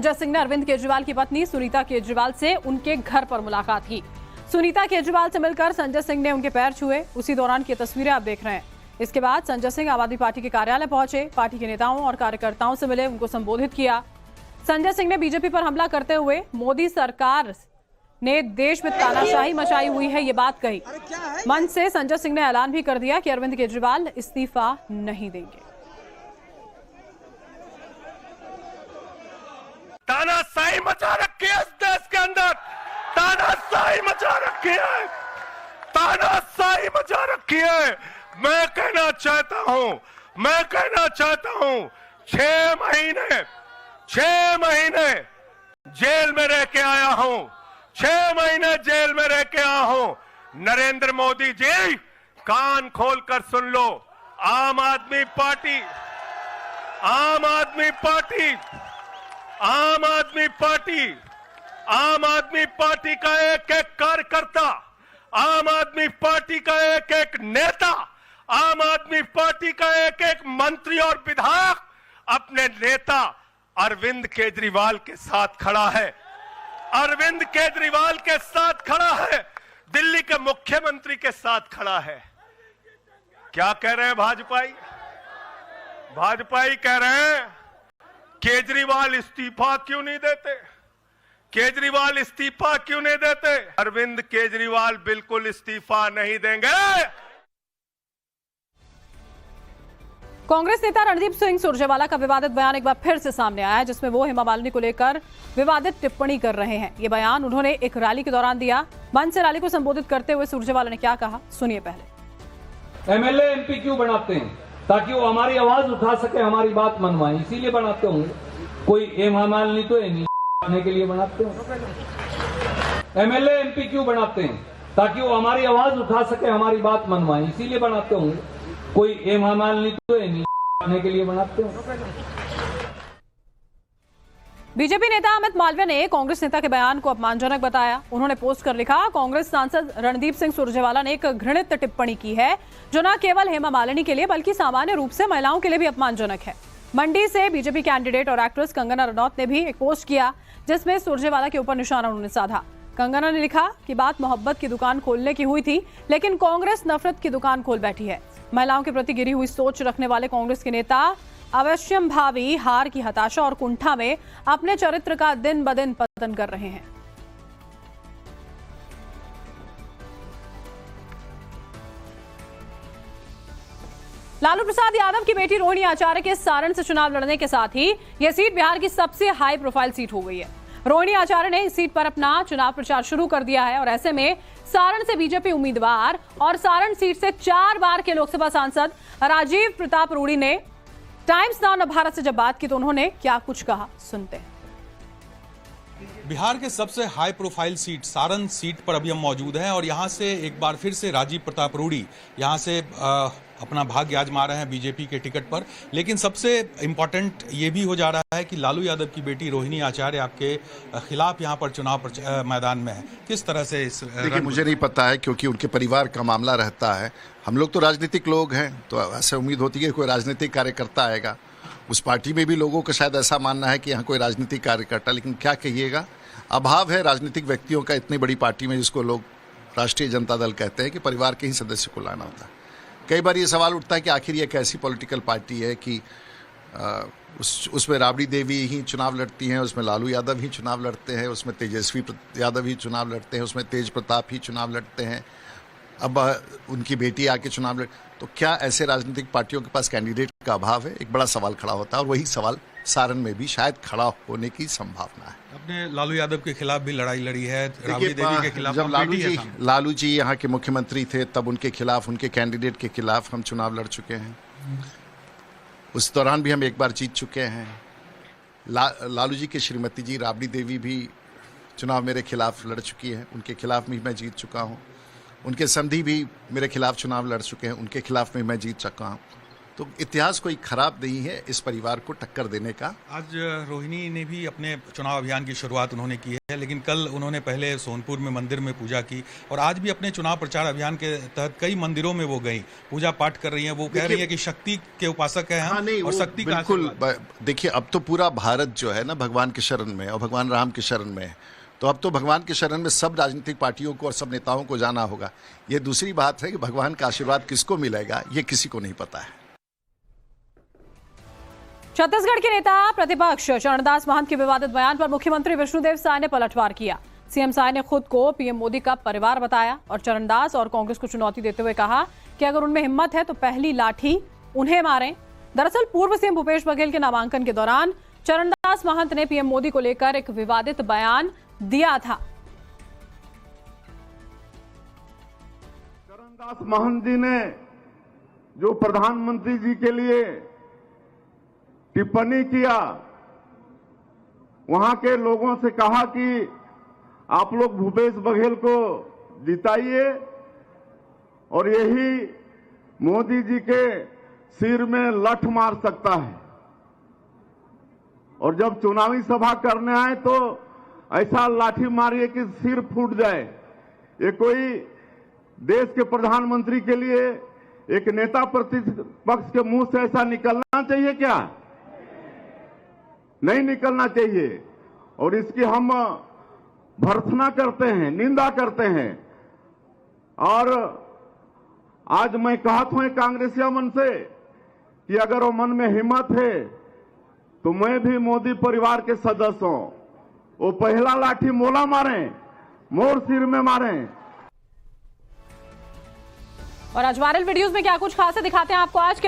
संजय सिंह ने अरविंद केजरीवाल की पत्नी सुनीता केजरीवाल से उनके घर पर मुलाकात की। सुनीता केजरीवाल से मिलकर संजय सिंह ने उनके पैर छुए। उसी दौरान की तस्वीरें आप देख रहे हैं। इसके बाद संजय सिंह आम आदमी पार्टी के कार्यालय पहुंचे, पार्टी के नेताओं और कार्यकर्ताओं से मिले, उनको संबोधित किया। संजय सिंह ने बीजेपी पर हमला करते हुए मोदी सरकार ने देश में तानाशाही मचाई हुई है, ये बात कही। मंच से संजय सिंह ने ऐलान भी कर दिया कि अरविंद केजरीवाल इस्तीफा नहीं देंगे। तानाशाही मचा रखी है इस देश के अंदर, तानाशाही मचा रखी है, तानाशाही मचा रखी है। मैं कहना चाहता हूं 6 महीने जेल में रह के आया हूं, 6 महीने जेल में रह के आया हूं। नरेंद्र मोदी जी, कान खोलकर सुन लो, आम आदमी पार्टी का एक एक कार्यकर्ता, आम आदमी पार्टी का एक एक नेता, आम आदमी पार्टी का एक एक मंत्री और विधायक अपने नेता अरविंद केजरीवाल के साथ खड़ा है, अरविंद केजरीवाल के साथ खड़ा है, दिल्ली के मुख्यमंत्री के साथ खड़ा है। क्या कह रहे हैं भाजपाई कह रहे हैं केजरीवाल इस्तीफा क्यों नहीं देते, केजरीवाल इस्तीफा क्यों नहीं देते। अरविंद केजरीवाल बिल्कुल इस्तीफा नहीं देंगे। कांग्रेस नेता रणदीप सिंह सुरजेवाला का विवादित बयान एक बार फिर से सामने आया है, जिसमें वो हेमा मालिनी को लेकर विवादित टिप्पणी कर रहे हैं। ये बयान उन्होंने एक रैली के दौरान दिया। मंच से रैली को संबोधित करते हुए सुरजेवाला ने क्या कहा, सुनिए पहले। एमएलए एमपी क्यों बनाते हैं? ताकि वो हमारी आवाज उठा सके, हमारी बात मनवाएं, इसीलिए बनाते होंगे। कोई हेमा मालिनी तो नहीं के लिए बनाते होंगे। एमएलए एमपी क्यों बनाते हैं? ताकि वो हमारी आवाज उठा सके, हमारी बात मनवाएं, इसीलिए बनाते होंगे। कोई हेमा मालिनी तो नहीं के लिए बनाते होंगे। बीजेपी नेता अमित मालवीय ने कांग्रेस नेता के बयान को अपमानजनक बताया। उन्होंने पोस्ट कर लिखा, कांग्रेस सांसद रणदीप सिंह सुरजेवाला ने एक घृणित टिप्पणी की है जो न केवल हेमा मालिनी के लिए बल्कि सामान्य रूप से महिलाओं के लिए भी अपमानजनक है। मंडी से बीजेपी कैंडिडेट और एक्ट्रेस कंगना रनौत ने भी एक पोस्ट किया, जिसमें सुरजेवाला के ऊपर निशाना उन्होंने साधा। कंगना ने लिखा कि बात मोहब्बत की दुकान खोलने की हुई थी, लेकिन कांग्रेस नफरत की दुकान खोल बैठी है। महिलाओं के प्रति गिरी हुई सोच रखने वाले कांग्रेस के नेता अवश्यम भावी हार की हताशा और कुंठा में अपने चरित्र का दिन ब दिन पतन कर रहे हैं। लालू प्रसाद यादव की बेटी रोहिणी आचार्य के सारण से चुनाव लड़ने के साथ ही यह सीट बिहार की सबसे हाई प्रोफाइल सीट हो गई है। रोहिणी आचार्य ने इस सीट पर अपना चुनाव प्रचार शुरू कर दिया है और ऐसे में सारण से बीजेपी उम्मीदवार और सारण सीट से 4 बार के लोकसभा सांसद राजीव प्रताप रूडी ने टाइम्स नाउ नवभारत से जब बात की तो उन्होंने क्या कुछ कहा, सुनते हैं। बिहार के सबसे high profile seat Saran seat पर अभी हम मौजूद हैं और यहाँ से एक बार फिर से राजीव प्रताप रूडी यहाँ से अपना भाग्य आजमा रहे हैं बीजेपी के टिकट पर। लेकिन सबसे इम्पोर्टेंट ये भी हो जा रहा है कि लालू यादव की बेटी रोहिणी आचार्य आपके खिलाफ यहाँ पर चुनाव मैदान में है। किस तरह से इस देखिए, मुझे नहीं पता है क्योंकि उनके परिवार का मामला रहता है। हम लोग तो राजनीतिक लोग हैं, तो ऐसे उम्मीद होती है कि कोई राजनीतिक कार्यकर्ता आएगा। उस पार्टी में भी लोगों का शायद ऐसा मानना है कि यहाँ कोई राजनीतिक कार्यकर्ता, लेकिन क्या कहिएगा, अभाव है राजनीतिक व्यक्तियों का इतनी बड़ी पार्टी में, जिसको लोग राष्ट्रीय जनता दल कहते हैं, कि परिवार के ही सदस्य को लाना होता है। कई बार ये सवाल उठता है कि आखिर ये एक ऐसी पॉलिटिकल पार्टी है कि उसमें राबड़ी देवी ही चुनाव लड़ती हैं, उसमें लालू यादव ही चुनाव लड़ते हैं, उसमें तेजस्वी यादव ही चुनाव लड़ते हैं, उसमें तेज प्रताप ही चुनाव लड़ते हैं, अब उनकी बेटी आके चुनाव लड़, तो क्या ऐसे राजनीतिक पार्टियों के पास कैंडिडेट का अभाव है? एक बड़ा सवाल खड़ा होता है और वही सवाल सारण में भी शायद खड़ा होने की संभावना है। अपने लालू यादव के खिलाफ भी लड़ाई लड़ी है, राबड़ी देवी के खिलाफ। जब लालू जी यहाँ के मुख्यमंत्री थे तब उनके खिलाफ, उनके कैंडिडेट के खिलाफ हम चुनाव लड़ चुके हैं। उस दौरान भी हम एक बार जीत चुके हैं। लालू जी की श्रीमती जी राबड़ी देवी भी चुनाव मेरे खिलाफ लड़ चुकी है, उनके खिलाफ भी मैं जीत चुका हूँ। उनके समधी भी मेरे खिलाफ चुनाव लड़ चुके हैं, उनके खिलाफ भी मैं जीत चुका हूँ। तो इतिहास कोई खराब नहीं है इस परिवार को टक्कर देने का। आज रोहिणी ने भी अपने चुनाव अभियान की शुरुआत उन्होंने की है। है, लेकिन कल उन्होंने पहले सोनपुर में मंदिर में पूजा की और आज भी अपने चुनाव प्रचार अभियान के तहत कई मंदिरों में वो गई, पूजा पाठ कर रही हैं। वो कह रही है कि शक्ति के उपासक है हम, नहीं, और शक्ति का बिल्कुल। आशीर्वाद। देखिए, अब तो पूरा भारत जो है ना भगवान के शरण में और भगवान राम के शरण में है, तो अब तो भगवान के शरण में सब राजनीतिक पार्टियों को और सब नेताओं को जाना होगा। ये दूसरी बात है कि भगवान का आशीर्वाद किसको मिलेगा ये किसी को नहीं पता है। छत्तीसगढ़ के नेता प्रतिपक्ष चरणदास महंत के विवादित बयान पर मुख्यमंत्री विष्णुदेव साय ने पलटवार किया। सीएम साय ने खुद को पीएम मोदी का परिवार बताया और चरणदास और कांग्रेस को चुनौती देते हुए कहा कि अगर उनमें हिम्मत है तो पहली लाठी उन्हें मारें। दरअसल पूर्व सीएम भूपेश बघेल के नामांकन के दौरान चरणदास महंत ने पीएम मोदी को लेकर एक विवादित बयान दिया था। चरणदास महंत जी ने जो प्रधानमंत्री जी के लिए टिप्पणी किया, वहां के लोगों से कहा कि आप लोग भूपेश बघेल को जिताइए और यही मोदी जी के सिर में लठ मार सकता है, और जब चुनावी सभा करने आए तो ऐसा लाठी मारिए कि सिर फूट जाए। ये कोई देश के प्रधानमंत्री के लिए एक नेता प्रतिपक्ष के मुंह से ऐसा निकलना चाहिए क्या? नहीं निकलना चाहिए, और इसकी हम भर्त्सना करते हैं, निंदा करते हैं। और आज मैं कहता हूं कांग्रेसिया मन से कि अगर वो मन में हिम्मत है तो मैं भी मोदी परिवार के सदस्य हूं, वो पहला लाठी मोला मारें, मोर सिर में मारें। और आज वायरल वीडियोस में क्या कुछ खास है दिखाते हैं आपको आज के